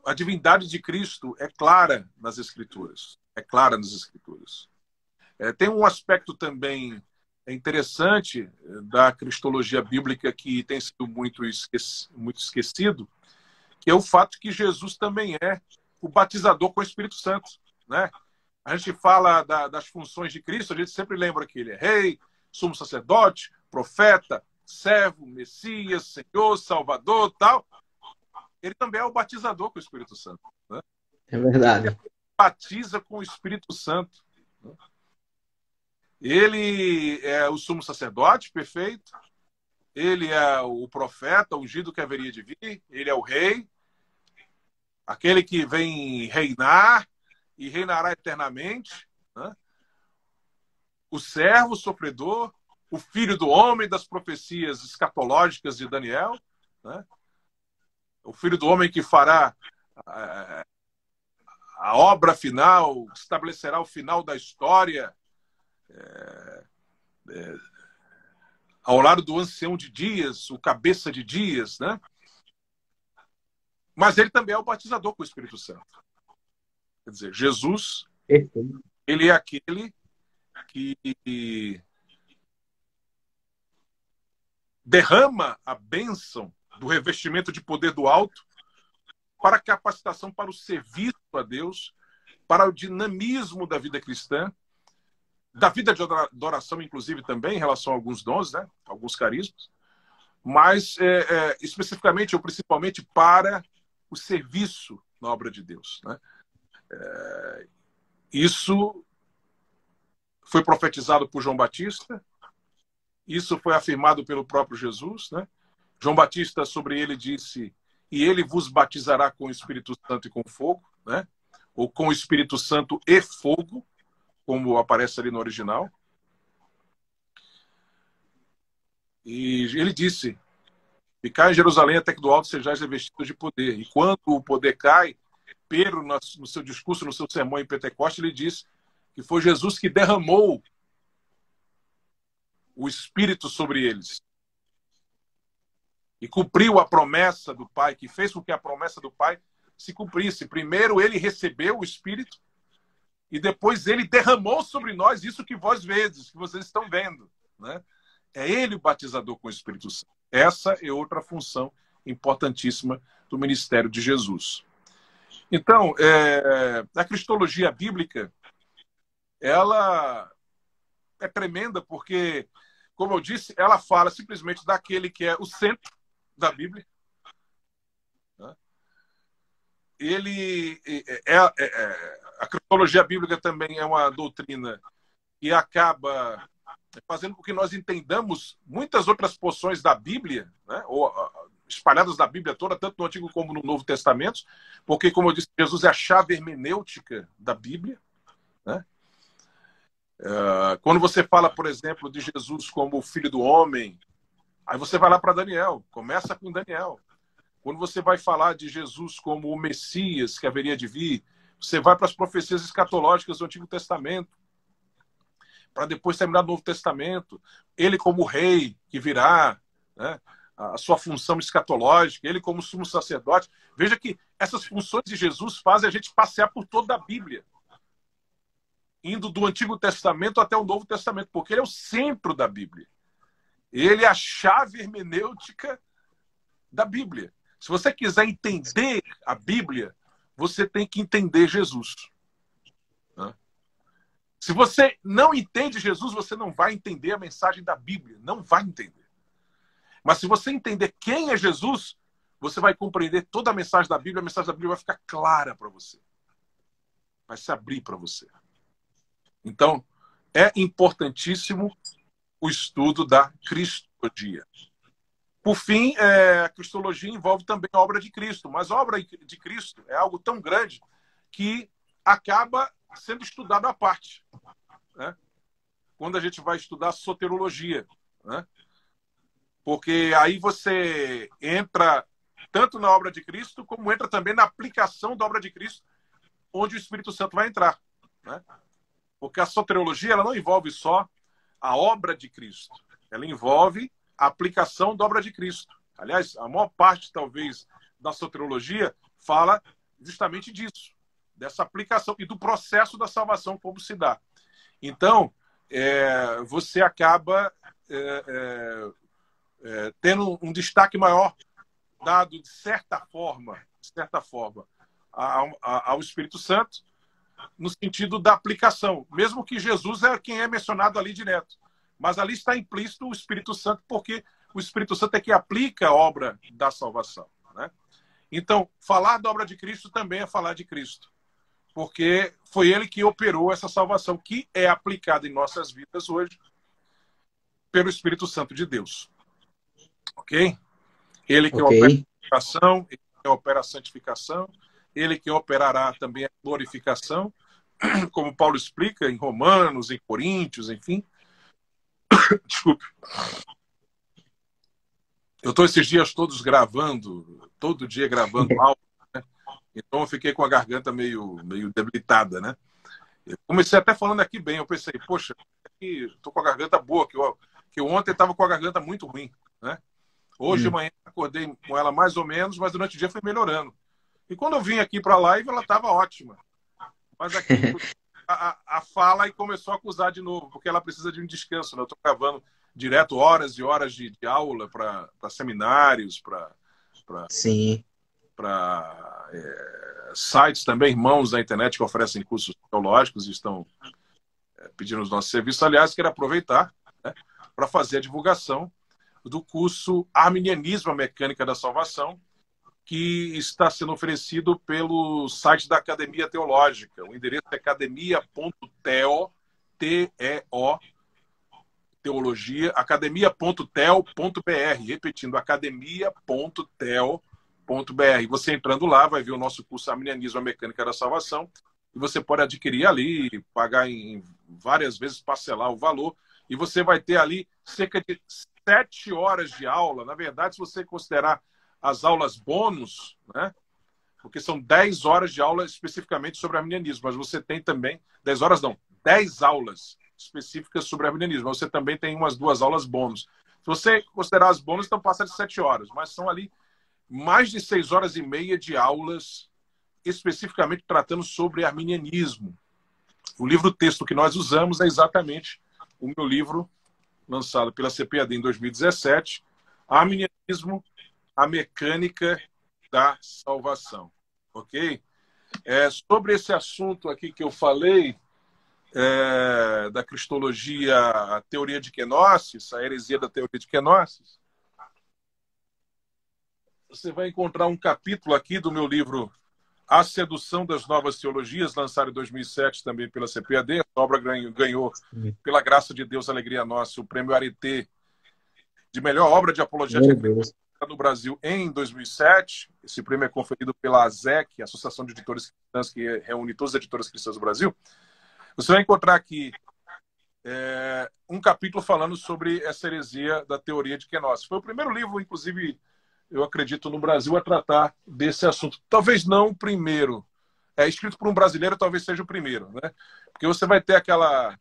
a divindade de Cristo é clara nas Escrituras. Tem um aspecto também interessante da cristologia bíblica que tem sido muito esquecido, que é o fato que Jesus também é o batizador com o Espírito Santo, né? A gente fala das funções de Cristo, a gente sempre lembra que ele é rei, sumo sacerdote, profeta, servo, Messias, Senhor, Salvador, tal. Ele também é o batizador com o Espírito Santo, né? É verdade. Ele batiza com o Espírito Santo. Ele é o sumo sacerdote, perfeito. Ele é o profeta, ungido que haveria de vir. Ele é o rei, aquele que vem reinar e reinará eternamente, né? O servo, o sofredor, o filho do homem das profecias escatológicas de Daniel, né? O filho do homem que fará a obra final, estabelecerá o final da história, ao lado do ancião de dias, o cabeça de dias, né? Mas ele também é o batizador com o Espírito Santo. Quer dizer, Jesus, ele é aquele que derrama a bênção do revestimento de poder do alto para a capacitação para o serviço a Deus, para o dinamismo da vida cristã, da vida de adoração, inclusive, também, em relação a alguns dons, né? Alguns carismas, mas especificamente ou principalmente para o serviço na obra de Deus, né? Isso foi profetizado por João Batista, isso foi afirmado pelo próprio Jesus, né? João Batista sobre ele disse: e ele vos batizará com o Espírito Santo e com fogo, né? ou com o Espírito Santo e fogo, como aparece ali no original. E ele disse: ficai em Jerusalém até que do alto sejais revestidos de poder. E quando o poder cai, Pedro, no seu discurso, no seu sermão em Pentecostes, ele diz que foi Jesus que derramou o Espírito sobre eles. E cumpriu a promessa do Pai, que fez com que a promessa do Pai se cumprisse. Primeiro ele recebeu o Espírito e depois ele derramou sobre nós isso que vós vedes, que vocês estão vendo, né? É ele o batizador com o Espírito Santo. Essa é outra função importantíssima do ministério de Jesus. Então, a cristologia bíblica, ela é tremenda porque, como eu disse, ela fala simplesmente daquele que é o centro da Bíblia. A cristologia bíblica também é uma doutrina que acaba fazendo com que nós entendamos muitas outras porções da Bíblia, né, ou espalhadas na Bíblia toda, tanto no Antigo como no Novo Testamento, porque, como eu disse, Jesus é a chave hermenêutica da Bíblia, né? Quando você fala, por exemplo, de Jesus como o Filho do Homem, aí você vai lá para Daniel, começa com Daniel. Quando você vai falar de Jesus como o Messias que haveria de vir, você vai para as profecias escatológicas do Antigo Testamento, para depois terminar no Novo Testamento. Ele como rei que virá, né? A sua função escatológica, ele como sumo sacerdote. Veja que essas funções de Jesus fazem a gente passear por toda a Bíblia, indo do Antigo Testamento até o Novo Testamento, porque ele é o centro da Bíblia. Ele é a chave hermenêutica da Bíblia. Se você quiser entender a Bíblia, você tem que entender Jesus. Se você não entende Jesus, você não vai entender a mensagem da Bíblia. Não vai entender. Mas se você entender quem é Jesus, você vai compreender toda a mensagem da Bíblia. A mensagem da Bíblia vai ficar clara para você. Vai se abrir para você. Então, é importantíssimo o estudo da cristologia. Por fim, a cristologia envolve também a obra de Cristo. Mas a obra de Cristo é algo tão grande que acaba sendo estudado à parte, né? Quando a gente vai estudar soterologia, né? Porque aí você entra tanto na obra de Cristo, como entra também na aplicação da obra de Cristo, onde o Espírito Santo vai entrar, né? Porque a soteriologia ela não envolve só a obra de Cristo, ela envolve a aplicação da obra de Cristo. Aliás, a maior parte, talvez, da soteriologia fala justamente disso, dessa aplicação e do processo da salvação, como se dá. Então, você acaba tendo um destaque maior dado, de certa forma, ao Espírito Santo, no sentido da aplicação. Mesmo que Jesus é quem é mencionado ali direto. Mas ali está implícito o Espírito Santo, porque o Espírito Santo é que aplica a obra da salvação, né? Então, falar da obra de Cristo também é falar de Cristo. Porque foi ele que operou essa salvação, que é aplicada em nossas vidas hoje pelo Espírito Santo de Deus. Ok? Ele que opera a santificação, ele que opera a santificação, ele que operará também a glorificação, como Paulo explica em Romanos, em Coríntios, enfim. Desculpe. Eu estou esses dias todos gravando, todo dia gravando áudio, né? Então eu fiquei com a garganta meio debilitada, né? Eu comecei até falando aqui bem, eu pensei, poxa, estou com a garganta boa, que eu ontem estava com a garganta muito ruim, né? Hoje de manhã acordei com ela mais ou menos, mas durante o dia foi melhorando. E quando eu vim aqui para a live, ela estava ótima. Mas aqui a fala e começou a acusar de novo, porque ela precisa de um descanso, né? Eu estou gravando direto horas e horas de aula para seminários, para sites também, irmãos da internet que oferecem cursos teológicos e estão pedindo os nossos serviços. Aliás, quero aproveitar, né, para fazer a divulgação do curso Arminianismo, a Mecânica da Salvação, que está sendo oferecido pelo site da Academia Teológica. O endereço é academia.teo, T-E-O, teologia, academia.tel.br, repetindo, academia.tel.br. Você entrando lá, vai ver o nosso curso Arminianismo, a Mecânica da Salvação, e você pode adquirir ali, pagar em várias vezes, parcelar o valor, e você vai ter ali cerca de 7 horas de aula. Na verdade, se você considerar as aulas bônus, né? Porque são 10 horas de aula especificamente sobre arminianismo, mas você tem também, 10 horas não, 10 aulas específicas sobre arminianismo, você também tem umas 2 aulas bônus. Se você considerar as bônus, então passa de 7 horas, mas são ali mais de 6 horas e meia de aulas especificamente tratando sobre arminianismo. O livro-texto que nós usamos é exatamente o meu livro, lançado pela CPAD em 2017, Arminianismo, a Mecânica da Salvação. Ok? Sobre esse assunto aqui que eu falei, da cristologia, a teoria de Kenosis, a heresia da teoria de Kenosis, você vai encontrar um capítulo aqui do meu livro A Sedução das Novas Teologias, lançado em 2007 também pela CPAD. A obra ganhou, pela graça de Deus, alegria nossa, o prêmio Arete de melhor obra de apologética no Brasil em 2007. Esse prêmio é conferido pela ASEC, Associação de Editores Cristãs, que reúne todos os editores cristãos do Brasil. Você vai encontrar aqui um capítulo falando sobre essa heresia da teoria de Kenosis. Foi o primeiro livro, inclusive, eu acredito, no Brasil, a tratar desse assunto. Talvez não o primeiro. Escrito por um brasileiro, talvez seja o primeiro, né? Porque você vai ter aquela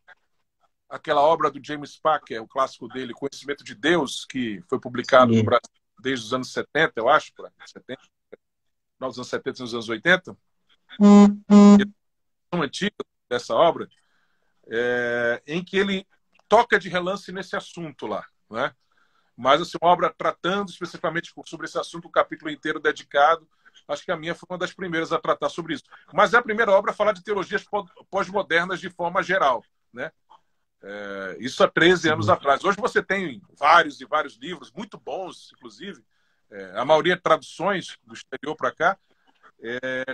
obra do James Packer, o clássico dele, Conhecimento de Deus, que foi publicado no Brasil desde os anos 70, eu acho, final dos anos 70 e nos anos 80. A antiga dessa obra, em que ele toca de relance nesse assunto lá, né? Mas assim, uma obra tratando especificamente sobre esse assunto, um capítulo inteiro dedicado. Acho que a minha foi uma das primeiras a tratar sobre isso. Mas é a primeira obra a falar de teologias pós-modernas de forma geral, né? Isso há 13 anos atrás. Hoje você tem vários e vários livros, muito bons, inclusive, a maioria traduções do exterior para cá,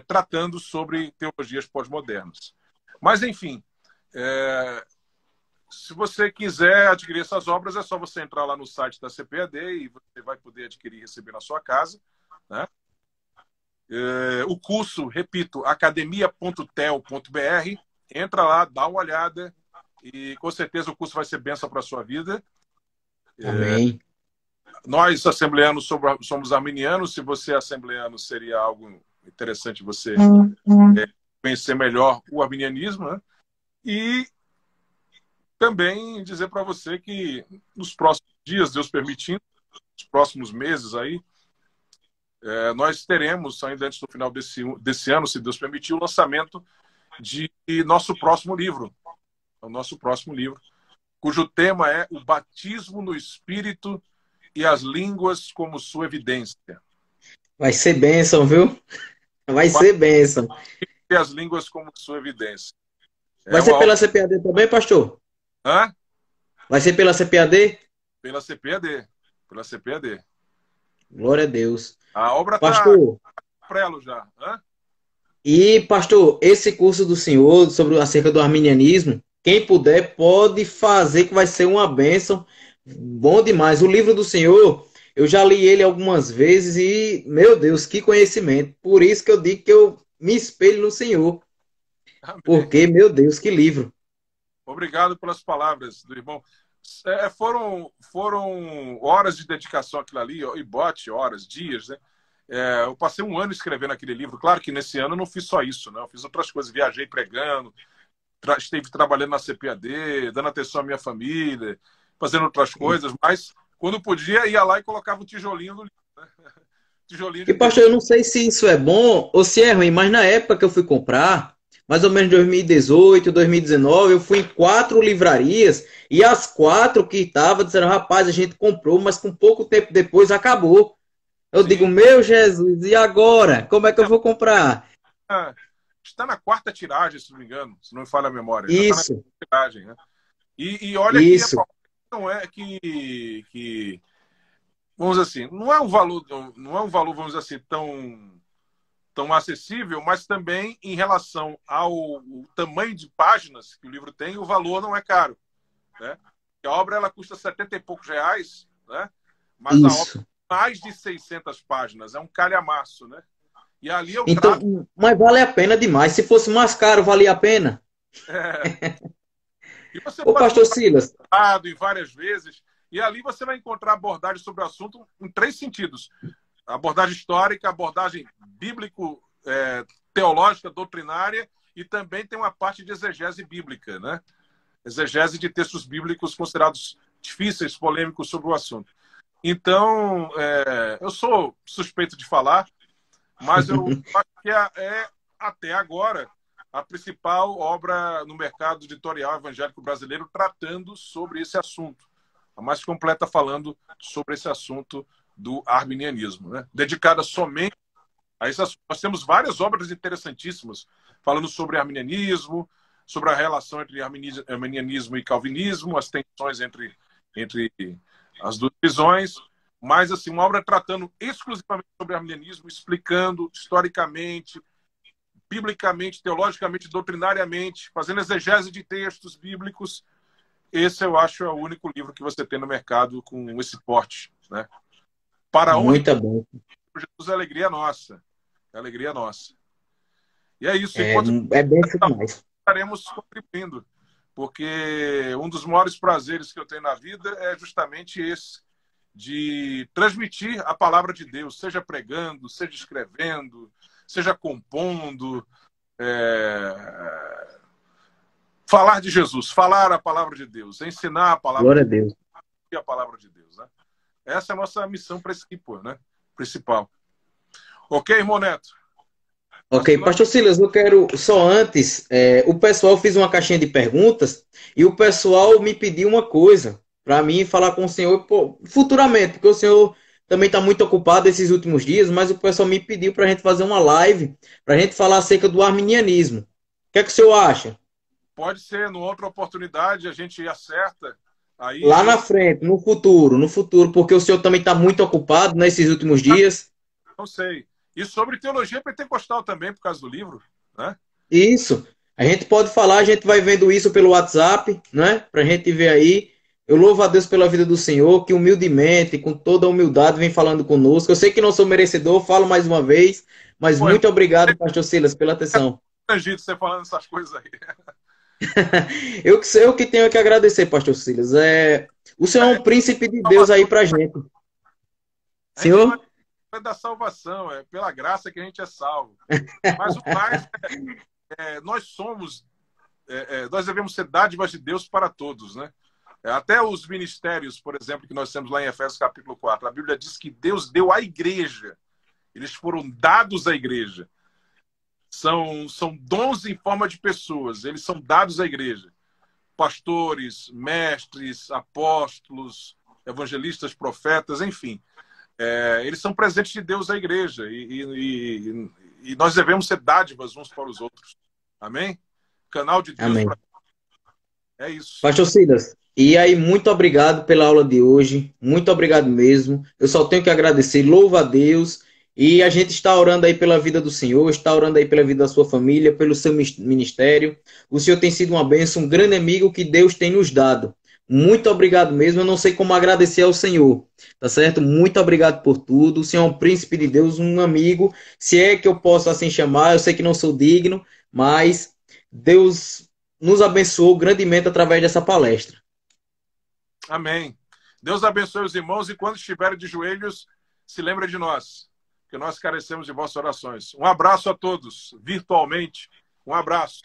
tratando sobre teologias pós-modernas. Mas, enfim, se você quiser adquirir essas obras, é só você entrar lá no site da CPAD e você vai poder adquirir e receber na sua casa, né? O curso, repito, academia.tel.br, entra lá, dá uma olhada e com certeza o curso vai ser bênção para a sua vida. Amém. Nós, assembleanos, somos arminianos. Se você é assembleano, seria algo interessante você conhecer melhor o arminianismo, né? E também dizer para você que nos próximos dias, Deus permitindo, nos próximos meses aí, nós teremos, ainda antes do final desse ano, se Deus permitir, o lançamento de nosso próximo livro. O nosso próximo livro, cujo tema é O Batismo no Espírito e as Línguas como Sua Evidência. Vai ser bênção, viu? Vai ser bênção. E as Línguas como Sua Evidência. Vai ser pela CPAD também, pastor? Hã? Vai ser pela CPAD? Pela CPAD. Pela CPAD. Glória a Deus. A obra está prelo já. Hã? E, pastor, esse curso do senhor sobre acerca do arminianismo, quem puder pode fazer, que vai ser uma bênção. Bom demais. O livro do senhor, eu já li ele algumas vezes e, meu Deus, que conhecimento. Por isso que eu digo que eu me espelho no senhor. Amém. Porque, meu Deus, que livro. Obrigado pelas palavras do irmão. Foram horas de dedicação àquilo ali, e bote, horas, dias, né? Eu passei um ano escrevendo aquele livro. Claro que nesse ano eu não fiz só isso, né? Eu fiz outras coisas, viajei pregando, esteve trabalhando na CPAD, dando atenção à minha família, fazendo outras coisas, mas quando podia, ia lá e colocava um tijolinho no livro, né? Tijolinho de... E, pastor, eu não sei se isso é bom ou se é ruim, mas na época que eu fui comprar, mais ou menos 2018, 2019, eu fui em 4 livrarias e as 4 que estavam disseram, rapaz, a gente comprou, mas com pouco tempo depois acabou. Eu digo, meu Jesus, e agora? Como é que eu vou comprar? Está na 4ª tiragem, se não me engano, se não me falha a memória. Isso. Está na 4ª tiragem, né? E olha isso. Que não é que vamos dizer assim, não é um valor, vamos dizer assim, tão acessível, mas também em relação ao tamanho de páginas que o livro tem, o valor não é caro, né? A obra ela custa 70 e poucos reais, né? Mas isso. mais de 600 páginas, é um calhamaço, né? E ali eu trato... Então, mas vale a pena demais. Se fosse mais caro, valia a pena. É, e você Ô, pode pastor comprar Silas, em várias vezes, e ali você vai encontrar abordagem sobre o assunto em 3 sentidos. A abordagem histórica, a abordagem bíblico-teológica, doutrinária, e também tem uma parte de exegese bíblica, né? Exegese de textos bíblicos considerados difíceis, polêmicos sobre o assunto. Então, eu sou suspeito de falar, mas eu acho que até agora, a principal obra no mercado editorial evangélico brasileiro tratando sobre esse assunto. A mais completa falando sobre esse assunto do arminianismo, né? Dedicada somente a esse assunto. Nós temos várias obras interessantíssimas falando sobre arminianismo, sobre a relação entre arminianismo e calvinismo, as tensões entre as duas visões, mas assim, uma obra tratando exclusivamente sobre arminianismo, explicando historicamente, biblicamente, teologicamente, doutrinariamente, fazendo exegese de textos bíblicos. Esse, eu acho, é o único livro que você tem no mercado com esse porte, né? Para a honra e muito bom. Jesus, é alegria nossa. É alegria nossa. E é isso. É, Enquanto é bem demais. estaremos contribuindo, porque um dos maiores prazeres que eu tenho na vida é justamente esse, de transmitir a palavra de Deus, seja pregando, seja escrevendo, seja compondo, falar de Jesus, falar a palavra de Deus, ensinar a palavra Glória de a Deus. Deus, a palavra de Deus, né? Essa é a nossa missão principal, né? Principal. Ok, irmão Neto? Ok, pastor Silas, eu quero só antes, o pessoal fez uma caixinha de perguntas e o pessoal me pediu uma coisa para mim falar com o senhor futuramente, porque o senhor também está muito ocupado esses últimos dias, mas o pessoal me pediu para a gente fazer uma live, para a gente falar acerca do arminianismo. O que é que o senhor acha? Pode ser, numa outra oportunidade, a gente acerta. Aí Lá na frente, no futuro, porque o senhor também está muito ocupado nesses últimos dias. não sei. E sobre teologia pentecostal também, por causa do livro, né? Isso. A gente pode falar, a gente vai vendo isso pelo WhatsApp, né? Pra gente ver aí. Eu louvo a Deus pela vida do Senhor, que humildemente, com toda a humildade, vem falando conosco. Eu sei que não sou merecedor, falo mais uma vez, mas Pô, irmão, muito obrigado, pastor Silas, pela atenção. constrangido você falando essas coisas aí. Eu que tenho que agradecer, pastor Silas. O Senhor é um príncipe de Deus aí pra gente. A gente não Senhor? é da salvação, é pela graça que a gente é salvo. Mas o mais nós somos, nós devemos ser dádivas de Deus para todos, né? Até os ministérios, por exemplo, que nós temos lá em Efésios capítulo 4, a Bíblia diz que Deus deu à igreja, eles foram dados à igreja. São dons em forma de pessoas, eles são dados à igreja. Pastores, mestres, apóstolos, evangelistas, profetas, enfim. Eles são presentes de Deus à igreja e nós devemos ser dádivas uns para os outros. Amém? Canal de Deus. Amém. É isso. Pastor Silas, e aí, muito obrigado pela aula de hoje, muito obrigado mesmo. Eu só tenho que agradecer, louvo a Deus, e a gente está orando aí pela vida do Senhor, está orando aí pela vida da sua família, pelo seu ministério. O Senhor tem sido uma bênção, um grande amigo que Deus tem nos dado. Muito obrigado mesmo, eu não sei como agradecer ao Senhor, tá certo? Muito obrigado por tudo. O Senhor é um príncipe de Deus, um amigo, se é que eu posso assim chamar, eu sei que não sou digno, mas Deus nos abençoou grandemente através dessa palestra. Amém. Deus abençoe os irmãos e quando estiverem de joelhos, se lembre de nós, que nós carecemos de vossas orações. Um abraço a todos, virtualmente. Um abraço.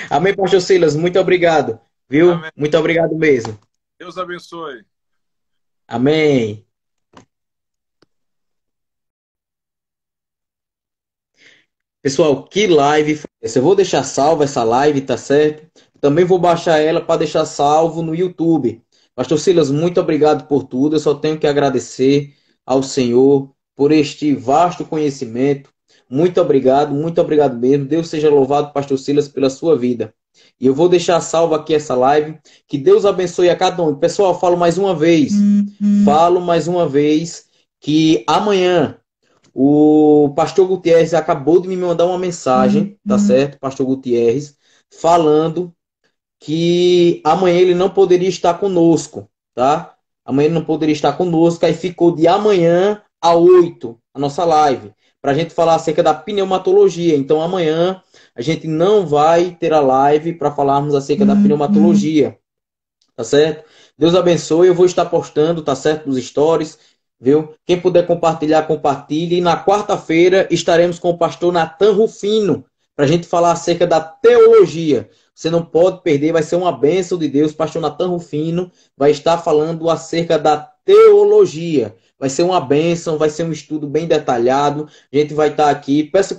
Amém, pastor Silas, muito obrigado, viu? Amém. Muito obrigado mesmo. Deus abençoe. Amém. Pessoal, que live foi essa? Eu vou deixar salva essa live, tá certo? Também vou baixar ela para deixar salvo no YouTube. Pastor Silas, muito obrigado por tudo. Eu só tenho que agradecer ao Senhor por este vasto conhecimento. Muito obrigado mesmo. Deus seja louvado, Pastor Silas, pela sua vida. E eu vou deixar salvo aqui essa live. Que Deus abençoe a cada um. Pessoal, falo mais uma vez. Que amanhã o pastor Gutierrez acabou de me mandar uma mensagem, tá certo? Pastor Gutierrez, falando que amanhã ele não poderia estar conosco, tá? Amanhã ele não poderia estar conosco, aí ficou de amanhã a 8 a nossa live, para a gente falar acerca da pneumatologia. Então amanhã a gente não vai ter a live para falarmos acerca da pneumatologia, tá certo? Deus abençoe, eu vou estar postando, tá certo, nos stories, viu? Quem puder compartilhar, compartilhe. E na quarta-feira estaremos com o pastor Natan Rufino, para a gente falar acerca da teologia. Você não pode perder, vai ser uma bênção de Deus. Pastor Natan Rufino vai estar falando acerca da teologia. Vai ser uma bênção, vai ser um estudo bem detalhado. A gente vai estar aqui. Peço